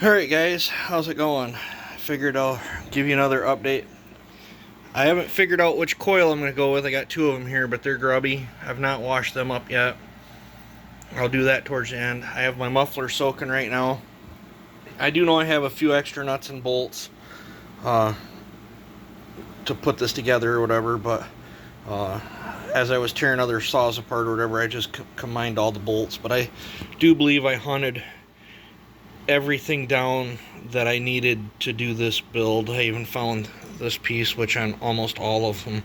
Alright guys, how's it going? I figured I'll give you another update. I haven't figured out which coil I'm going to go with. I got two of them here, but they're grubby. I've not washed them up yet. I'll do that towards the end. I have my muffler soaking right now. I do know I have a few extra nuts and bolts to put this together or whatever, but as I was tearing other saws apart or whatever, I just combined all the bolts. But I do believe I hunted everything down that I needed to do this build. I even found this piece, which on almost all of them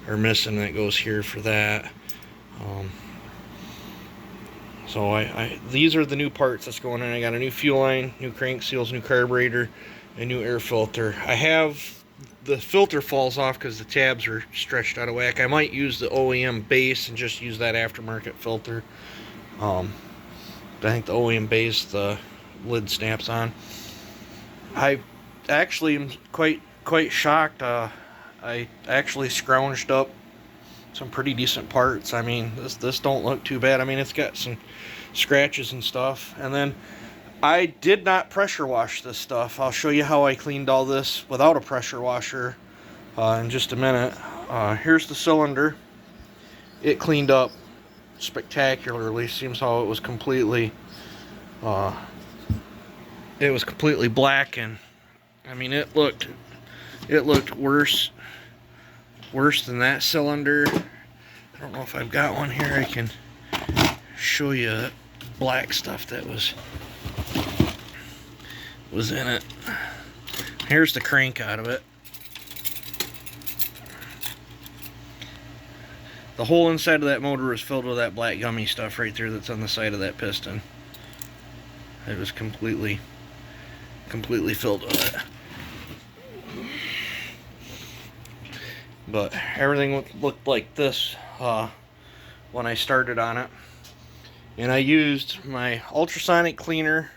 are missing. That goes here for that. So these are the new parts that's going in. I got a new fuel line, new crank seals, new carburetor, a new air filter. I have the filter falls off because the tabs are stretched out of whack. I might use the OEM base and just use that aftermarket filter. I think the OEM base, the lid snaps on. I actually am quite shocked. I actually scrounged up some pretty decent parts. I mean, this don't look too bad. I mean, it's got some scratches and stuff. And then I did not pressure wash this stuff. I'll show you how I cleaned all this without a pressure washer in just a minute. Here's the cylinder. It cleaned up spectacularly. Seems how it was completely black, and I mean it looked worse than that cylinder. I don't know if I've got one here. I can show you the black stuff that was in it. Here's the crank out of it. The whole inside of that motor is filled with that black gummy stuff right there that's on the side of that piston. It was completely filled with it. But everything looked like this when I started on it. And I used my ultrasonic cleaner,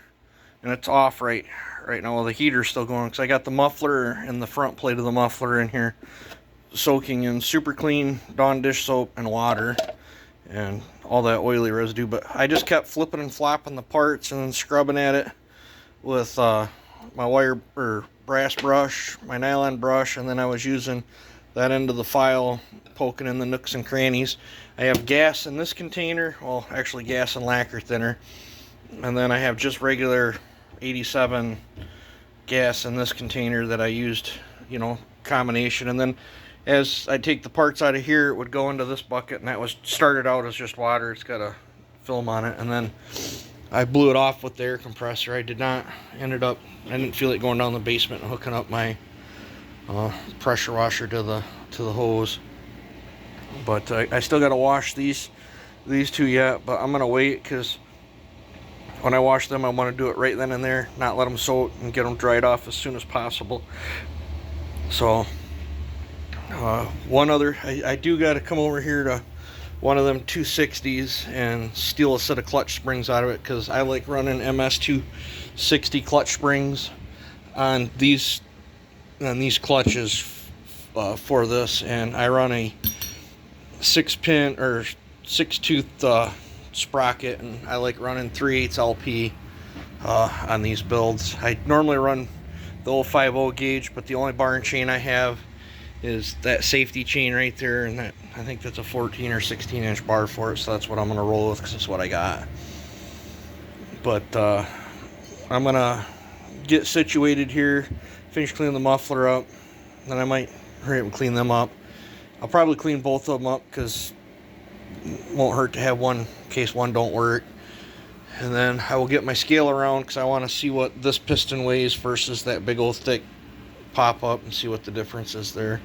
and it's off right now while the heater's still going, because I got the muffler and the front plate of the muffler in here soaking in super clean Dawn dish soap and water and all that oily residue. But I just kept flipping and flopping the parts and then scrubbing at it with my wire or brass brush, my nylon brush, and then I was using that end of the file, poking in the nooks and crannies. I have gas in this container, well actually gas and lacquer thinner, and then I have just regular 87 gas in this container that I used, you know, combination. And then as I take the parts out of here, it would go into this bucket, and that was started out as just water. It's got a film on it, and then I blew it off with the air compressor. I didn't feel it going down the basement and hooking up my pressure washer to the hose. But I still got to wash these two yet, but I'm gonna wait, because when I wash them I want to do it right then and there, not let them soak, and get them dried off as soon as possible. So one other, I do got to come over here to one of them 260s and steal a set of clutch springs out of it, because I like running MS250 clutch springs on these clutches for this. And I run a 6-pin or 6-tooth sprocket, and I like running 3/8 LP on these builds. I normally run the old 5/0 gauge, but the only bar and chain I have is that safety chain right there, and that, I think that's a 14 or 16 inch bar for it, so that's what I'm gonna roll with, because that's what I got. But I'm gonna get situated here, finish cleaning the muffler up, then I might hurry up and clean them up. I'll probably clean both of them up, because it won't hurt to have one in case one don't work. And then I will get my scale around, because I want to see what this piston weighs versus that big old thick pop-up, and see what the difference is there.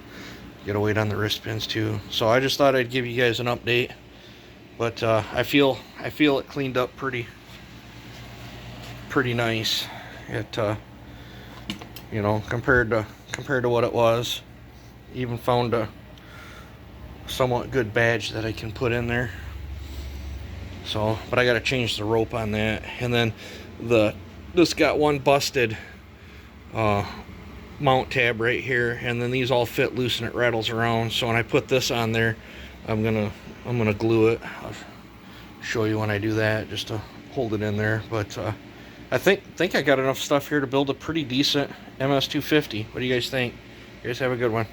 Get a weight on the wrist pins too. So I just thought I'd give you guys an update. But I feel it cleaned up pretty nice. It you know, compared to what it was. Even found a somewhat good badge that I can put in there. So, but I got to change the rope on that. And then this got one busted mount tab right here, and then these all fit loose and it rattles around. So when I put this on there, I'm gonna glue it. I'll show you when I do that, just to hold it in there. But I think I got enough stuff here to build a pretty decent MS250. What do you guys think? You guys have a good one.